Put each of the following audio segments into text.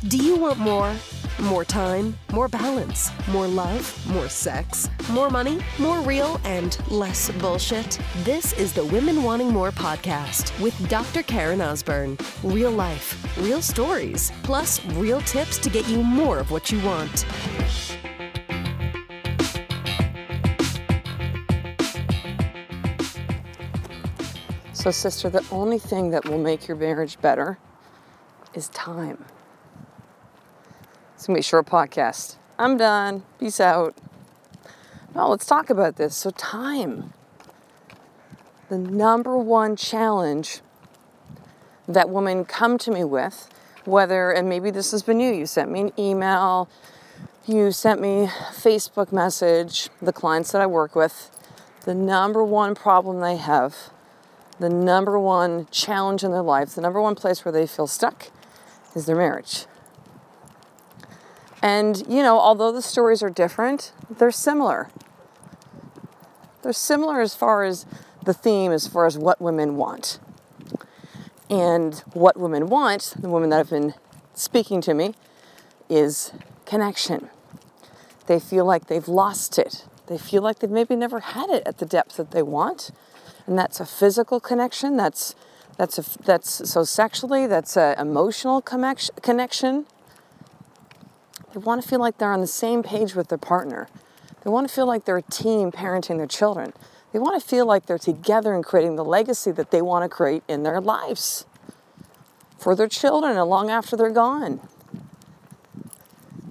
Do you want more? More time, more balance, more love, more sex, more money, more real, and less bullshit? This is the Women Wanting More podcast with Dr. Karen Osborne. Real life, real stories, plus real tips to get you more of what you want. So, sister, the only thing that will make your marriage better is time. It's going to be a short podcast. I'm done. Peace out. No, let's talk about this. So, time. The number one challenge that women come to me with, whether, and maybe this has been you sent me an email, you sent me a Facebook message, the clients that I work with, the number one problem they have, the number one challenge in their life, the number one place where they feel stuck is their marriage. And, although the stories are different, they're similar. They're similar as far as the theme, as far as what women want. And what women want, the women that have been speaking to me, is connection. They feel like they've lost it. They feel like they've maybe never had it at the depth that they want. And that's a physical connection. That's so sexually, that's an emotional connection. They want to feel like they're on the same page with their partner. They want to feel like they're a team parenting their children. They want to feel like they're together in creating the legacy that they want to create in their lives for their children and long after they're gone.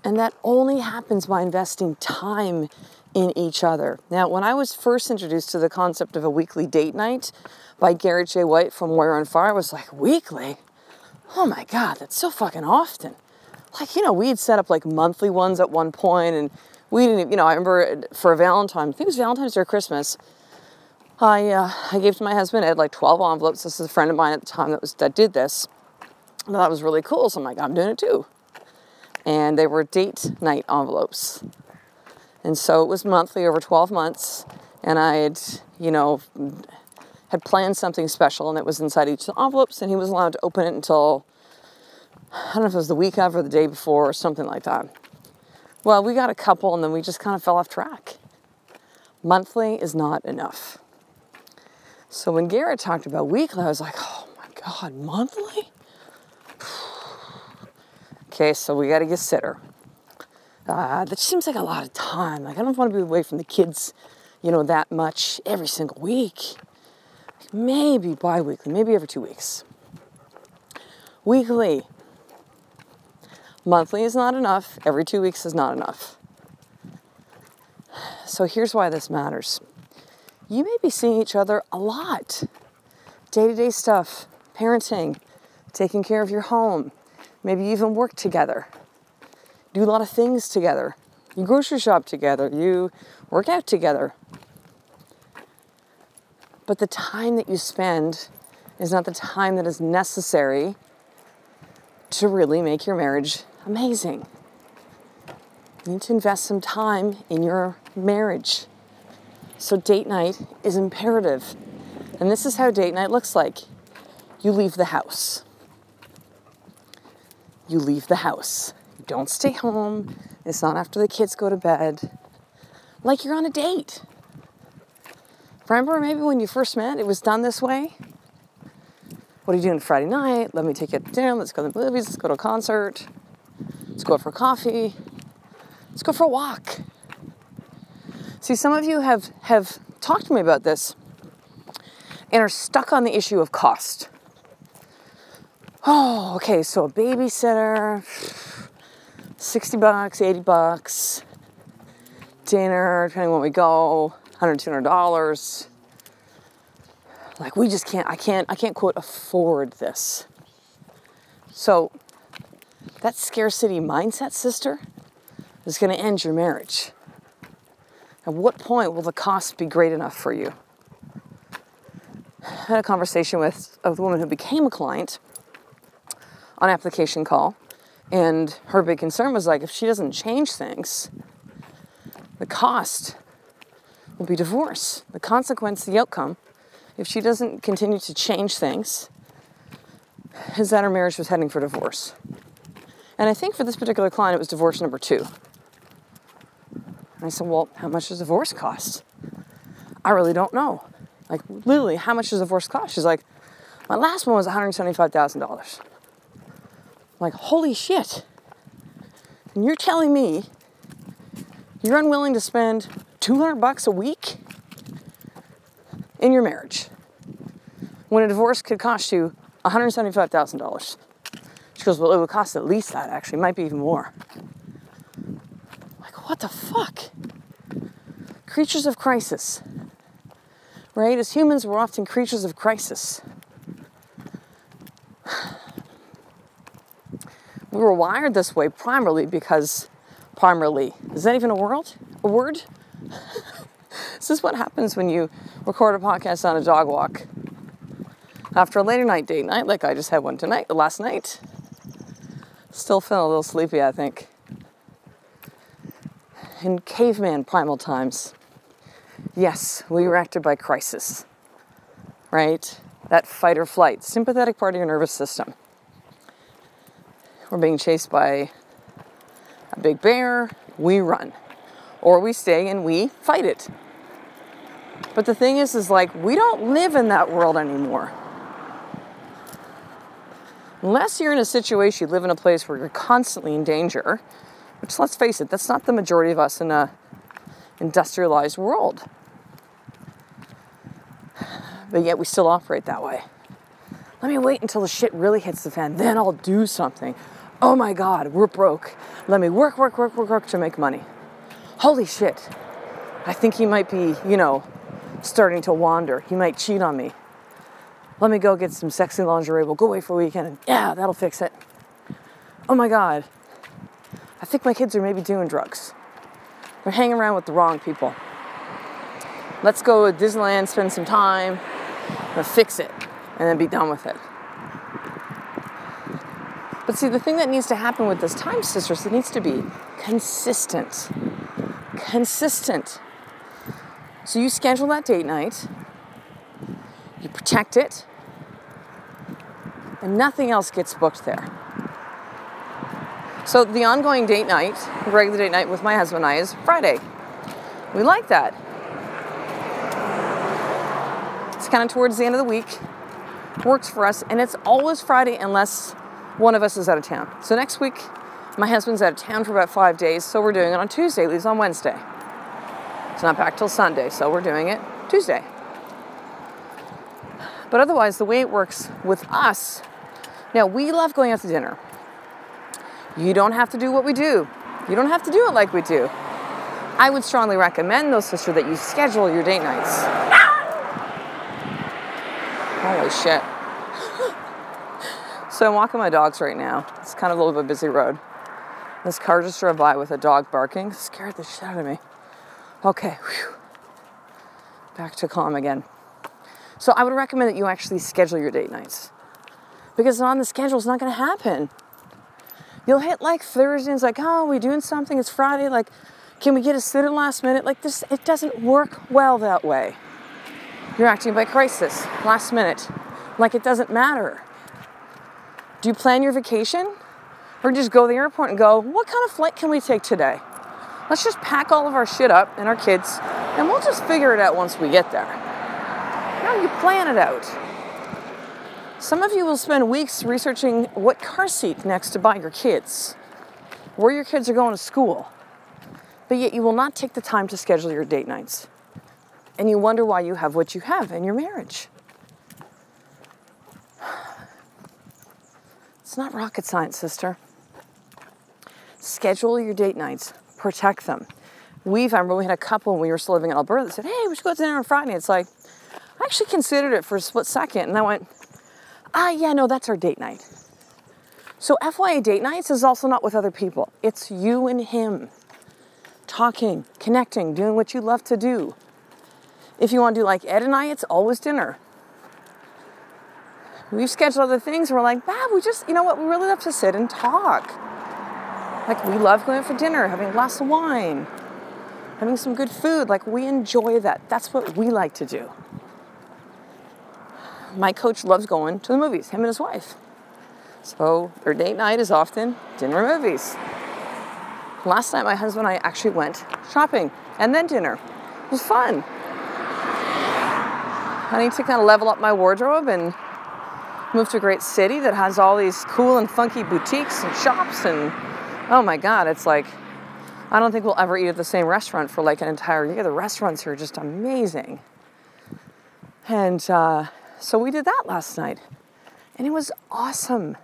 And that only happens by investing time in each other. Now, when I was first introduced to the concept of a weekly date night by Garrett J. White from Warrior on Fire, I was like, weekly? Oh my God, that's so fucking often. We had set up like monthly ones at one point, and we didn't, I remember for Valentine's, I think it was Valentine's or Christmas, I gave to my husband, I had like 12 envelopes. This is a friend of mine at the time that did this. And that was really cool, so I'm like, I'm doing it too. And they were date night envelopes. And so it was monthly over 12 months, and I had, had planned something special, and it was inside each of the envelopes, and he was allowed to open it until, I don't know if it was the week of or the day before or something like that. Well, we got a couple, and then we just kind of fell off track. Monthly is not enough. So when Garrett talked about weekly, I was like, oh my God, monthly? Okay, so we got to get a sitter. That seems like a lot of time. Like, I don't want to be away from the kids, that much every single week. Maybe bi-weekly, maybe every 2 weeks. Weekly. Monthly is not enough. Every 2 weeks is not enough. So here's why this matters. You may be seeing each other a lot. Day-to-day stuff, parenting, taking care of your home. Maybe you even work together. Do a lot of things together. You grocery shop together. You work out together. But the time that you spend is not the time that is necessary to really make your marriage amazing. You need to invest some time in your marriage. So date night is imperative. And this is how date night looks like. You leave the house. You leave the house. You don't stay home. It's not after the kids go to bed. Like you're on a date. Remember maybe when you first met, it was done this way? What are you doing Friday night? Let me take you to dinner. Let's go to the movies. Let's go to a concert. Let's go out for coffee. Let's go for a walk. See, some of you have talked to me about this and are stuck on the issue of cost. Oh, okay, so a babysitter, $60, $80, dinner, depending on when we go, $100, $200. Like, we just can't, I can't quote, afford this. So that scarcity mindset, sister, is going to end your marriage. At what point will the cost be great enough for you? I had a conversation with a woman who became a client on application call, and her big concern was like, if she doesn't change things, the cost will be divorce. The consequence, the outcome, if she doesn't continue to change things, is that her marriage was heading for divorce. And I think for this particular client, it was divorce number 2. And I said, well, how much does divorce cost? I really don't know. Like, literally, how much does divorce cost? She's like, my last one was $175,000. I'm like, holy shit. And you're telling me you're unwilling to spend $200 a week in your marriage when a divorce could cost you $175,000. She goes, well, it would cost at least that, actually. It might be even more. Like, what the fuck? Creatures of crisis. Right? As humans, we're often creatures of crisis. We were wired this way primarily because, is that even a word? This is what happens when you record a podcast on a dog walk. After a later night date night, like I just had one last night. Still feeling a little sleepy, I think. In caveman primal times, yes, we were acted by crisis, right? That fight or flight, sympathetic part of your nervous system. We're being chased by a big bear, we run. Or we stay and we fight it. But the thing is like, we don't live in that world anymore. Unless you're in a situation, you live in a place where you're constantly in danger, which, let's face it, that's not the majority of us in a industrialized world. But yet we still operate that way. Let me wait until the shit really hits the fan, then I'll do something. Oh my God, we're broke. Let me work to make money. Holy shit. I think he might be, starting to wander. He might cheat on me. Let me go get some sexy lingerie. We'll go away for a weekend. And yeah, that'll fix it. Oh my God. I think my kids are maybe doing drugs. They're hanging around with the wrong people. Let's go to Disneyland, spend some time, and fix it, and then be done with it. But see, the thing that needs to happen with this time, sisters, it needs to be consistent. Consistent. So you schedule that date night, you protect it, and nothing else gets booked there. So the ongoing date night, regular date night with my husband and I is Friday. We like that. It's kind of towards the end of the week. Works for us, and it's always Friday unless one of us is out of town. So next week, my husband's out of town for about 5 days, so we're doing it on Tuesday, leaves on Wednesday. It's not back till Sunday, so we're doing it Tuesday. But otherwise, the way it works with us, now we love going out to dinner. You don't have to do what we do. You don't have to do it like we do. I would strongly recommend, though, sister, that you schedule your date nights. Holy shit. So I'm walking my dogs right now. It's kind of a little bit of a busy road. This car just drove by with a dog barking. Scared the shit out of me. Okay. Whew. Back to calm again. So I would recommend that you actually schedule your date nights. Because on the schedule, it's not going to happen. You'll hit like Thursday, and it's like, oh, are we doing something? It's Friday. Like, can we get a sitter last minute? Like this, it doesn't work well that way. You're acting by crisis, last minute. Like it doesn't matter. Do you plan your vacation? Or just go to the airport and go, what kind of flight can we take today? Let's just pack all of our shit up and our kids, and we'll just figure it out once we get there. No, you plan it out. Some of you will spend weeks researching what car seat next to buy your kids, where your kids are going to school, but yet you will not take the time to schedule your date nights. And you wonder why you have what you have in your marriage. It's not rocket science, sister. Schedule your date nights. Protect them. I remember we had a couple when we were still living in Alberta that said, hey, we should go to dinner on Friday. It's like, I actually considered it for a split second, and I went, yeah, no, that's our date night. So FYI, date nights is also not with other people. It's you and him. Talking, connecting, doing what you love to do. If you want to do like Ed and I, it's always dinner. We've scheduled other things, and we're like, we just, you know what, we really love to sit and talk. Like, we love going out for dinner, having a glass of wine, having some good food. Like, we enjoy that. That's what we like to do. My coach loves going to the movies, him and his wife. So their date night is often dinner and movies. Last night, my husband and I actually went shopping and then dinner. It was fun. I need to kind of level up my wardrobe and move to a great city that has all these cool and funky boutiques and shops, and oh my God, it's like, I don't think we'll ever eat at the same restaurant for like an entire year. The restaurants here are just amazing. And so we did that last night, and it was awesome.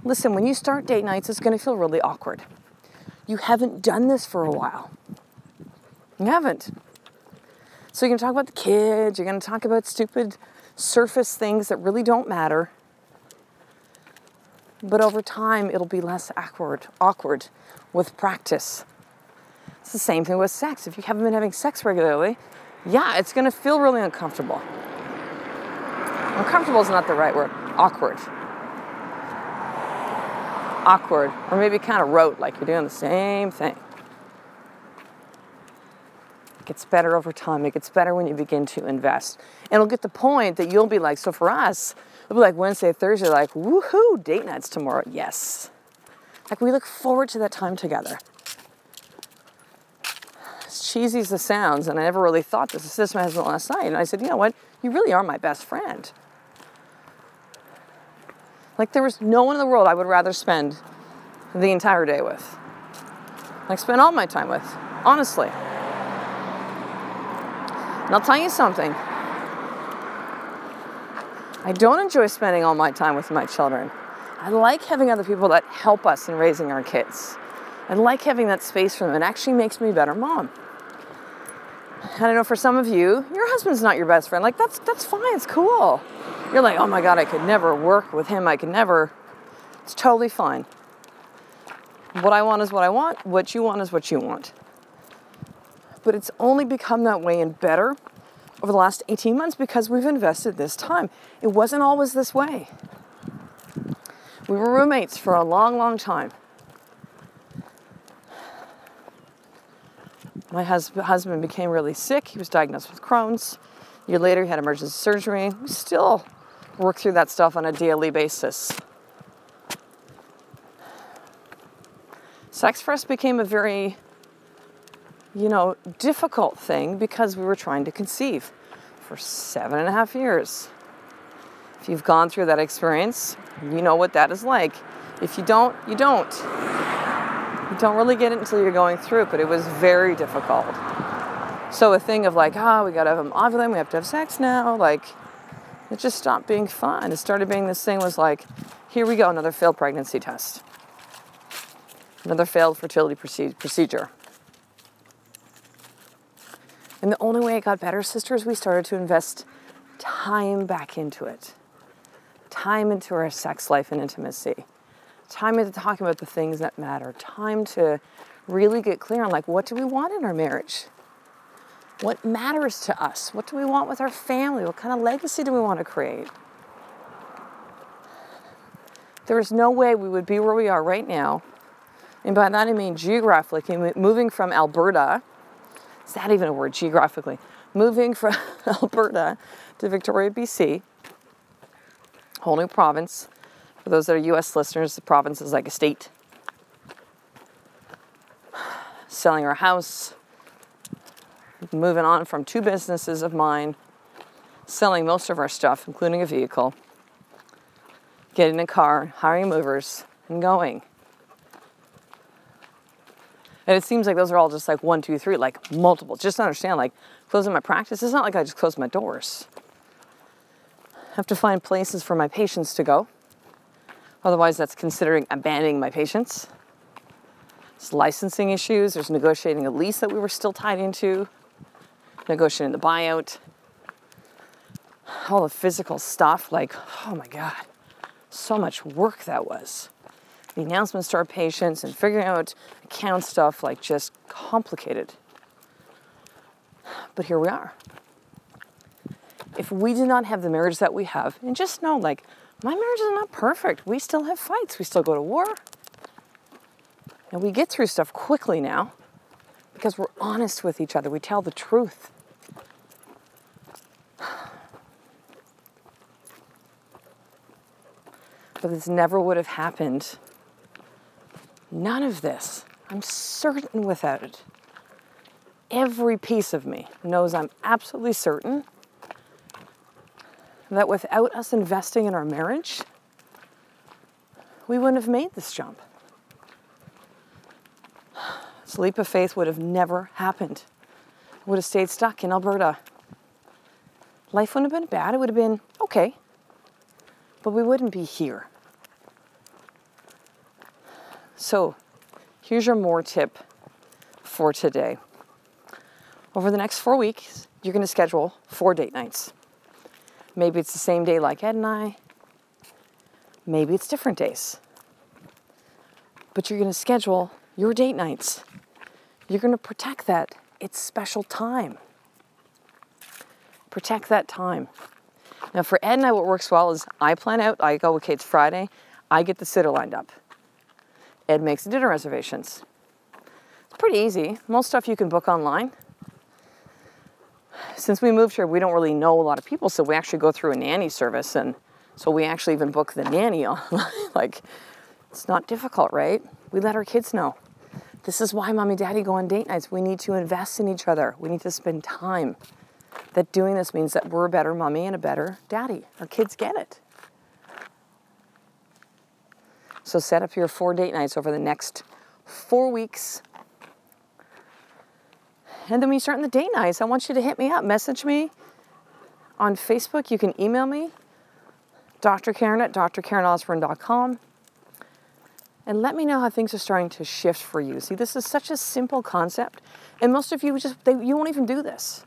Listen, when you start date nights, it's going to feel really awkward. You haven't done this for a while. You haven't. So you're going to talk about the kids, you're going to talk about stupid surface things that really don't matter. But over time, it'll be less awkward with practice. It's the same thing with sex. If you haven't been having sex regularly, yeah, it's going to feel really uncomfortable. Uncomfortable is not the right word. Awkward. Awkward, or maybe kind of rote, like you're doing the same thing. It gets better over time. It gets better when you begin to invest. And it'll get to the point that you'll be like, so for us, it'll be like Wednesday, Thursday, like, woohoo, date nights tomorrow. Yes. Like, we look forward to that time together. As cheesy as this sounds, and I never really thought this. I said this to my husband last night, and I said, you know what? You really are my best friend. Like, there was no one in the world I would rather spend the entire day with. Like, spend all my time with, honestly. And I'll tell you something. I don't enjoy spending all my time with my children. I like having other people that help us in raising our kids. I like having that space for them. It actually makes me a better mom. And I know for some of you, your husband's not your best friend. Like, that's fine, it's cool. You're like, oh my God, I could never work with him. I could never. It's totally fine. What I want is what I want. What you want is what you want. But it's only become that way and better over the last 18 months because we've invested this time. It wasn't always this way. We were roommates for a long, long time. My husband became really sick. He was diagnosed with Crohn's. A year later, he had emergency surgery. We still work through that stuff on a daily basis. Sex for us became a very, difficult thing because we were trying to conceive for 7.5 years. If you've gone through that experience, you know what that is like. If you don't, you don't. You don't really get it until you're going through it, but it was very difficult. So a thing of like, we got to have them ovulating, we have to have sex now, like, it just stopped being fun. It started being this thing was like, here we go, another failed pregnancy test. Another failed fertility procedure. And the only way it got better, sisters, we started to invest time back into it. Time into our sex life and intimacy. Time into talking about the things that matter. Time to really get clear on, like, what do we want in our marriage? What matters to us? What do we want with our family? What kind of legacy do we want to create? There is no way we would be where we are right now. And by that I mean geographically, moving from Alberta. Is that even a word, geographically? Moving from Alberta to Victoria, BC. Whole new province. For those that are U.S. listeners, the province is like a state. Selling our house. Moving on from 2 businesses of mine. Selling most of our stuff, including a vehicle. Getting a car, hiring movers, and going. And it seems like those are all just like 1, 2, 3, like multiple. Just understand, like closing my practice, it's not like I just closed my doors. I have to find places for my patients to go. Otherwise, that's considering abandoning my patients. There's licensing issues. There's negotiating a lease that we were still tied into. Negotiating the buyout. All the physical stuff, like, oh my God, so much work that was. The announcements to our patients and figuring out account stuff, like, just complicated. But here we are. If we did not have the marriage that we have, and just know, like, my marriage is not perfect. We still have fights. We still go to war. And we get through stuff quickly now because we're honest with each other. We tell the truth. But this never would have happened. None of this. I'm certain without it. Every piece of me knows I'm absolutely certain that without us investing in our marriage, we wouldn't have made this jump. This leap of faith would have never happened. I would have stayed stuck in Alberta. Life wouldn't have been bad. It would have been okay. But we wouldn't be here. So, here's your more tip for today. Over the next 4 weeks, you're going to schedule 4 date nights. Maybe it's the same day like Ed and I. Maybe it's different days. But you're going to schedule your date nights. You're going to protect that. It's special time. Protect that time. Now for Ed and I, what works well is I plan out, I go, okay, it's Friday. I get the sitter lined up. Ed makes the dinner reservations. It's pretty easy. Most stuff you can book online. Since we moved here, we don't really know a lot of people, so we actually go through a nanny service, and so we actually even book the nanny online. Like, it's not difficult, right? We let our kids know. This is why mommy and daddy go on date nights. We need to invest in each other. We need to spend time. That doing this means that we're a better mommy and a better daddy. Our kids get it. So set up your 4 date nights over the next 4 weeks. And then when you start on the date nights, I want you to hit me up. Message me on Facebook. You can email me, Dr. Karen at drkarenosborne.com. And let me know how things are starting to shift for you. See, this is such a simple concept. And most of you, you won't even do this.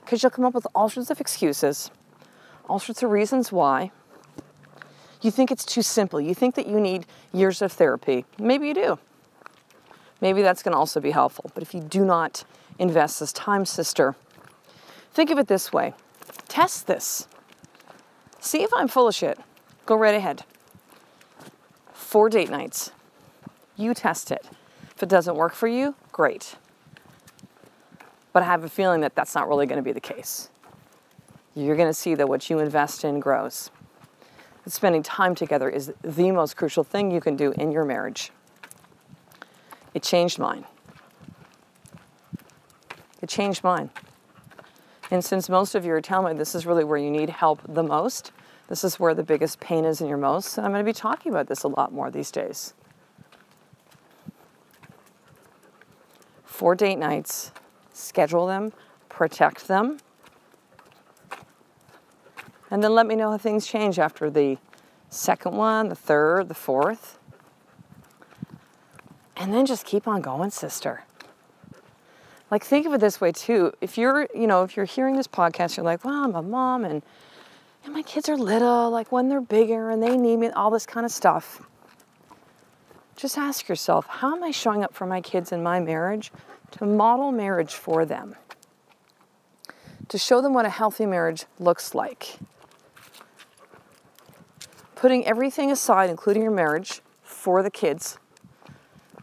Because you'll come up with all sorts of excuses, all sorts of reasons why. You think it's too simple. You think that you need years of therapy. Maybe you do. Maybe that's going to also be helpful. But if you do not invest this time, sister, think of it this way. Test this. See if I'm full of shit. Go right ahead. 4 date nights. You test it. If it doesn't work for you, great. But I have a feeling that that's not really going to be the case. You're going to see that what you invest in grows. That spending time together is the most crucial thing you can do in your marriage. It changed mine. It changed mine. And since most of you are telling me this is really where you need help the most, this is where the biggest pain is in your most, and I'm going to be talking about this a lot more these days. 4 date nights. Schedule them, protect them, and then let me know how things change after the second one, the third, the fourth. And then just keep on going, sister. Like, think of it this way too. If you're hearing this podcast, you're like, well, I'm a mom and my kids are little, like when they're bigger and they need me, all this kind of stuff. Just ask yourself, how am I showing up for my kids in my marriage to model marriage for them? To show them what a healthy marriage looks like. Putting everything aside, including your marriage, for the kids,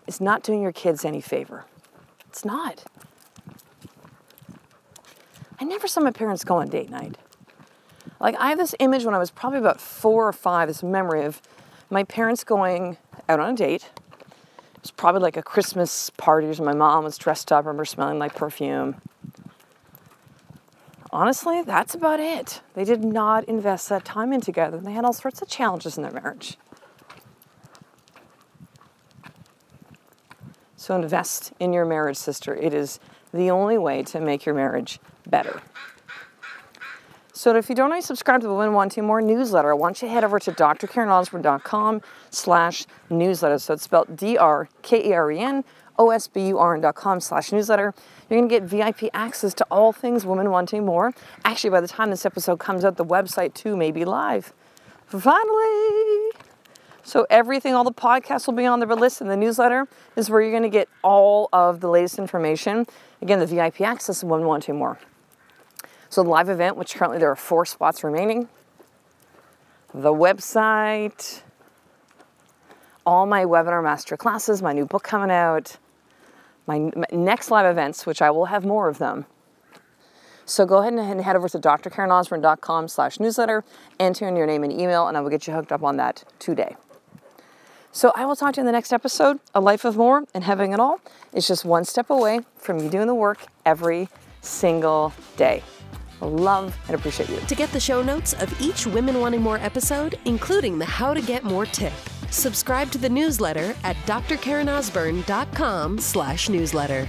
is not doing your kids any favor. It's not. I never saw my parents go on date night. Like, I have this image when I was probably about 4 or 5, this memory of my parents going out on a date. It was probably like a Christmas party, and my mom was dressed up, I remember smelling like perfume. Honestly, that's about it. They did not invest that time in together, and they had all sorts of challenges in their marriage. So invest in your marriage, sister. It is the only way to make your marriage better. So if you don't already subscribe to the Women Wanting More newsletter, I want you to head over to drkarenosborne.com/newsletter. So it's spelled drkarenosborne.com/newsletter. You're going to get VIP access to all things Women Wanting More. Actually, by the time this episode comes out, the website too may be live. Finally! So everything, all the podcasts will be on the list, and the newsletter is where you're going to get all of the latest information. Again, the VIP access and Women Wanting More. So the live event, which currently there are 4 spots remaining. The website. All my webinar master classes, my new book coming out. My next live events, which I will have more of them, So go ahead and head over to drkarenosborne.com/newsletter, enter in your name and email, and I will get you hooked up on that today. So I will talk to you in the next episode. A life of more and having it all is just one step away from you doing the work every single day. Love and appreciate you. To get the show notes of each Women Wanting More episode, including the How to Get More tip, subscribe to the newsletter at drkarenosborne.com/newsletter.